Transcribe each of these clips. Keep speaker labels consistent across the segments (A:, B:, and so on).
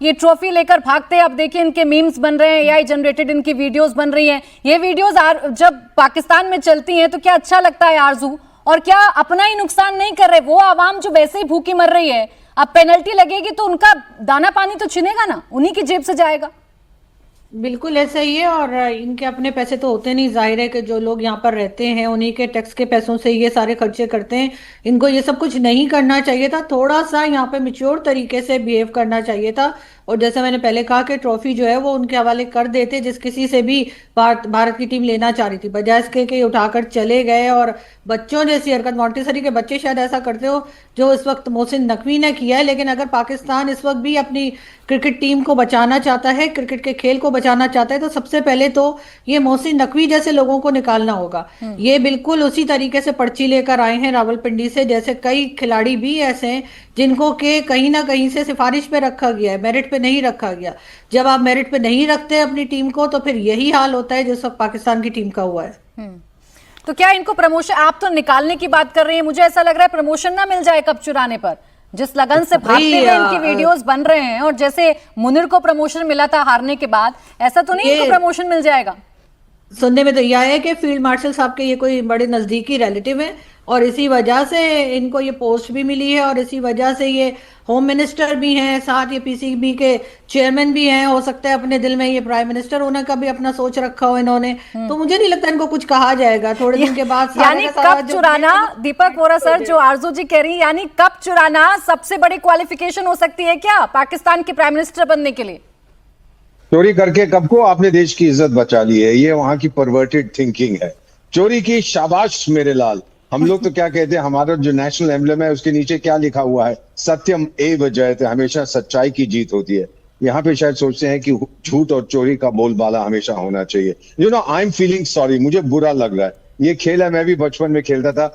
A: ये ट्रॉफी लेकर भागते हैं। अब देखिए इनके मीम्स बन रहे हैं, एआई जनरेटेड इनकी वीडियोस बन रही हैं। ये वीडियोस जब पाकिस्तान में चलती हैं तो क्या अच्छा लगता है आरजू? और क्या अपना ही नुकसान नहीं कर रहे वो आवाम जो वैसे ही भूखी मर रही है? अब पेनल्टी लगेगी तो उनका दाना पानी तो छिनेगा ना, उन्हीं की जेब से जाएगा।
B: बिल्कुल ऐसा ही है। और इनके अपने पैसे तो होते नहीं, जाहिर है कि जो लोग यहाँ पर रहते हैं उन्हीं के टैक्स के पैसों से ये सारे खर्चे करते हैं। इनको ये सब कुछ नहीं करना चाहिए था, थोड़ा सा यहाँ पे मिच्योर तरीके से बिहेव करना चाहिए था। और जैसे मैंने पहले कहा कि ट्रॉफी जो है वो उनके हवाले कर देते, जिस किसी से भी भारत की टीम लेना चाह रही थी, बजाय इसके कि उठाकर चले गए। और बच्चों जैसी हरकत, मॉन्टेसरी के बच्चे शायद ऐसा करते हो जो इस वक्त मोहसिन नकवी ने किया है। लेकिन अगर पाकिस्तान इस वक्त भी अपनी क्रिकेट टीम को बचाना चाहता है, क्रिकेट के खेल को बचाना चाहता है, तो सबसे पहले तो ये मोहसिन नकवी जैसे लोगों को निकालना होगा। ये बिल्कुल उसी तरीके से पर्ची लेकर आए हैं रावलपिंडी से, जैसे कई खिलाड़ी भी ऐसे हैं जिनको के कहीं ना कहीं से सिफारिश पे रखा गया है, मेरिट पे नहीं रखा गया। जब आप मेरिट पे नहीं रखते अपनी टीम को तो फिर यही हाल होता है जिस वक्त पाकिस्तान की टीम का हुआ है।
A: तो क्या इनको प्रमोशन, आप तो निकालने की बात कर रहे हैं, मुझे ऐसा लग रहा है प्रमोशन ना मिल जाए कप चुराने पर। जिस लगन से भागते हुए इनकी वीडियोस बन रहे हैं, और जैसे मुनिर को प्रमोशन मिला था हारने के बाद, ऐसा तो नहीं इनको प्रमोशन मिल जाएगा?
B: सुनने में तो यह है कि फील्ड मार्शल साहब के ये कोई बड़े नजदीकी रिलेटिव हैं और इसी वजह से इनको ये पोस्ट भी मिली है, और इसी वजह से ये होम मिनिस्टर भी हैं, साथ ये पीसीबी के चेयरमैन भी हैं। हो सकता है अपने दिल में ये प्राइम मिनिस्टर होने का भी अपना सोच रखा हो इन्होंने। तो मुझे नहीं लगता इनको कुछ कहा जाएगा थोड़े दिन के बाद।
A: यानी कप चुराना, दीपक वोरा सर जो आरजू जी कह रही है, यानी कप चुराना सबसे बड़ी क्वालिफिकेशन हो सकती है क्या पाकिस्तान के प्राइम मिनिस्टर बनने के लिए?
C: चोरी करके कब को आपने देश की इज्जत बचा ली है, ये वहां की परवर्टेड थिंकिंग है। चोरी की शाबाश मेरे लाल। हम लोग तो क्या कहते हैं, हमारा जो नेशनल एम्बलम है उसके नीचे क्या लिखा हुआ है, सत्यम एव जयते, हमेशा सच्चाई की जीत होती है। यहाँ पे शायद सोचते हैं कि झूठ और चोरी का बोलबाला हमेशा होना चाहिए। You know, I am feeling sorry, मुझे बुरा लग रहा है। ये खेल है, मैं भी बचपन में खेलता था,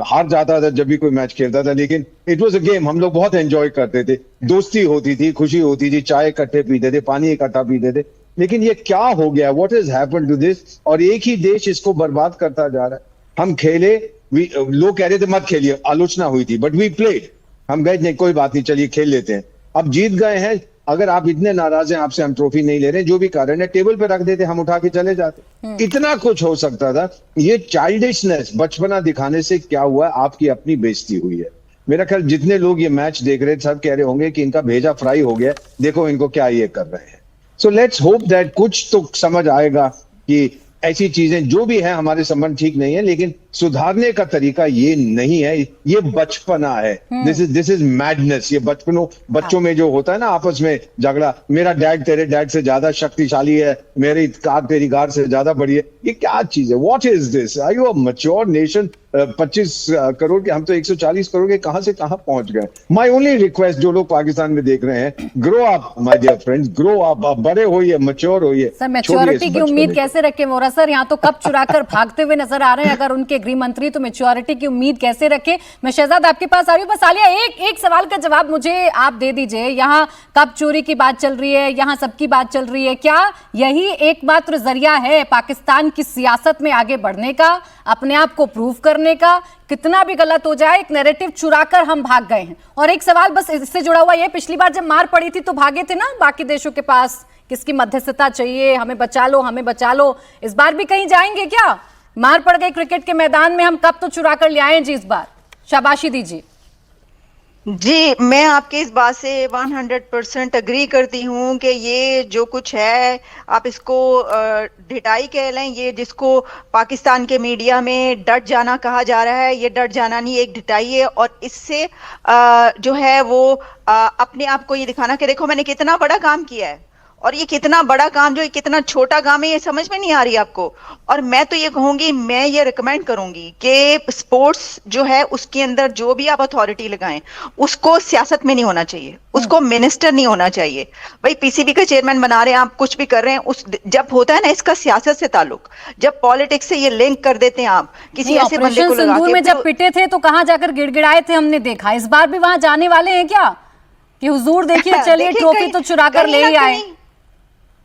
C: हार जाता था जब भी कोई मैच खेलता था, लेकिन इट वाज अ गेम, हम लोग बहुत एंजॉय करते थे, दोस्ती होती थी, खुशी होती थी, चाय इकट्ठे पीते थे, पानी इकट्ठा पीते थे। लेकिन ये क्या हो गया, what has happened to this? और एक ही देश इसको बर्बाद करता जा रहा है। हम खेले, लोग कह रहे थे मत खेलिए, आलोचना हुई थी, बट वी प्लेड, हम गए नहीं, कोई बात नहीं, चलिए खेल लेते हैं, अब जीत गए हैं। अगर आप इतने नाराज हैं, आपसे हम ट्रॉफी नहीं ले रहे, जो भी कारण है टेबल पे रख देते, हम उठा के चले जाते। इतना कुछ हो सकता था। ये चाइल्डिशनेस, बचपना दिखाने से क्या हुआ, आपकी अपनी बेइज्जती हुई है। मेरा ख्याल जितने लोग ये मैच देख रहे सब कह रहे होंगे कि इनका भेजा फ्राई हो गया, देखो इनको क्या ये कर रहे हैं। सो लेट्स होप दैट कुछ तो समझ आएगा कि ऐसी चीजें जो भी है, हमारे संबंध ठीक नहीं है, लेकिन सुधारने का तरीका ये नहीं है, ये बचपना है। This is madness. ये बच्चों में जो होता है ना आपस में झगड़ा, मेरा डैड तेरे डैड से ज्यादा शक्तिशाली है, मेरी कार तेरी कार से ज्यादा बड़ी है, ये क्या चीज है? What is this? Are you a mature nation? 25 crore के, हम तो 140 करोड़ के कहां से कहां पहुंच गए। माय ओनली रिक्वेस्ट, जो लोग पाकिस्तान में देख रहे हैं, grow up my dear friends, grow up, बड़े होइए, मैच्योर होइए।
A: सर मैच्योरिटी की उम्मीद कैसे रखें वोरा सर? यहाँ तो कप चुराकर भागते हुए नजर आ रहे हैं, अगर उनके गृह मंत्री, तो मैच्योरिटी की उम्मीद कैसे रखें? मैं शहजाद आपके पास आ रही हूँ, बस आलिया एक सवाल का जवाब मुझे आप दे दीजिए। यहाँ कप चोरी की बात चल रही है, यहाँ सबकी बात चल रही है, क्या यही एकमात्र जरिया है पाकिस्तान की सियासत में आगे बढ़ने का, अपने आप को प्रूव करने का? कितना भी गलत हो जाए, एक नैरेटिव चुराकर हम भाग गए हैं। और एक सवाल बस इससे जुड़ा हुआ, ये पिछली बार जब मार पड़ी थी तो भागे थे ना बाकी देशों के पास, किसकी मध्यस्थता चाहिए, हमें बचा लो, हमें बचा लो। इस बार भी कहीं जाएंगे क्या? मार पड़ गई क्रिकेट के मैदान में, हम कब तो चुरा कर ले आए जी, इस बार शाबाशी दीजिए।
D: जी, मैं आपके इस बात से 100% अग्री करती हूँ कि ये जो कुछ है, आप इसको ढिठाई कह लें, ये जिसको पाकिस्तान के मीडिया में डट जाना कहा जा रहा है, ये डट जाना नहीं, एक ढिठाई है। और इससे जो है वो अपने आप को ये दिखाना कि देखो मैंने कितना बड़ा काम किया है, और ये कितना बड़ा काम जो कितना छोटा काम है ये समझ में नहीं आ रही आपको। और मैं तो ये कहूंगी, मैं ये रिकमेंड करूंगी कि स्पोर्ट्स जो है उसके अंदर जो भी आप अथॉरिटी लगाएं, उसको सियासत में नहीं होना चाहिए, उसको मिनिस्टर नहीं होना चाहिए। भाई पीसीबी का चेयरमैन बना रहे हैं आप, कुछ भी कर रहे हैं, उस जब होता है ना इसका सियासत से ताल्लुक, जब पॉलिटिक्स से ये लिंक कर देते हैं आप किसी ऐसे बंदे को लगा के।
A: में जब पिटे थे तो कहां जाकर गिड़गिड़ाए थे, हमने देखा। इस बार भी वहां जाने वाले हैं क्या कि हुजूर देखिए चलिए ट्रॉफी तो चुरा कर ले ही आए?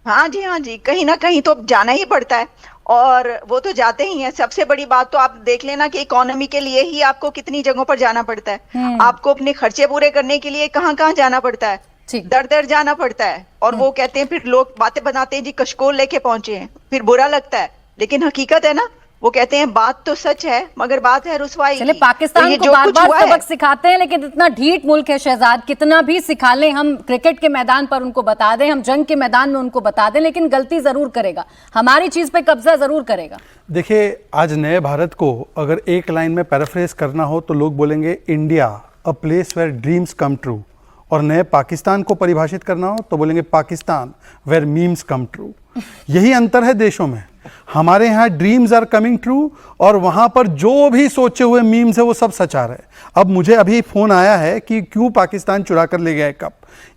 D: हाँ जी, कहीं ना कहीं तो जाना ही पड़ता है, और वो तो जाते ही हैं। सबसे बड़ी बात तो आप देख लेना कि इकोनॉमी के लिए ही आपको कितनी जगहों पर जाना पड़ता है, आपको अपने खर्चे पूरे करने के लिए कहाँ कहाँ जाना पड़ता है।
A: ठीक।
D: दर दर जाना पड़ता है और वो कहते हैं, फिर लोग बातें बनाते हैं जी कशकोल लेके पहुंचे हैं, फिर बुरा लगता है, लेकिन हकीकत है ना, वो कहते हैं बात तो सच है मगर बात है रुसवाई
A: चले
D: की।
A: पाकिस्तान
D: तो ये
A: को
D: जो
A: बार
D: कुछ
A: बार
D: हुआ है,
A: सबक सिखाते हैं, लेकिन इतना ढीठ मुल्क है शहजाद, कितना भी सिखा लें हम, क्रिकेट के मैदान पर उनको बता दें, हम जंग के मैदान में उनको बता दें, लेकिन गलती जरूर करेगा, हमारी चीज पे कब्जा जरूर करेगा।
E: देखिए, आज नए भारत को अगर एक लाइन में पैराफ्रेज करना हो तो लोग बोलेंगे India a place where dreams come true, और नए पाकिस्तान को परिभाषित करना हो तो बोलेंगे Pakistan where memes come true. यही अंतर है देशों में। हमारे यहाँ ड्रीम्स आर कमिंग ट्रू और वहाँ पर जो भी सोचे हुए मीम्स है वो सब सच आ रहा है। अब मुझे अभी फ़ोन आया है कि क्यों पाकिस्तान चुरा कर ले गया है कप,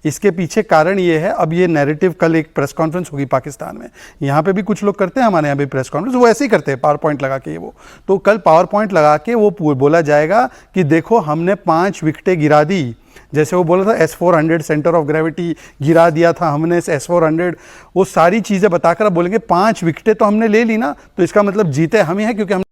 E: इसके पीछे कारण ये है, अब ये नैरेटिव, कल एक प्रेस कॉन्फ्रेंस होगी पाकिस्तान में, यहाँ पे भी कुछ लोग करते हैं, हमारे यहाँ भी प्रेस कॉन्फ्रेंस वो ऐसे ही करते हैं, पावर पॉइंट लगा के, वो तो कल पावर पॉइंट लगा के वो बोला जाएगा कि देखो हमने 5 विकेटें गिरा दी, जैसे वो बोला था S-400 सेंटर ऑफ ग्रेविटी गिरा दिया था हमने, S-400, वो सारी चीज़ें बताकर अब बोलेंगे 5 विकेटें तो हमने ले ली ना, तो इसका मतलब जीते हम ही हैं क्योंकि हम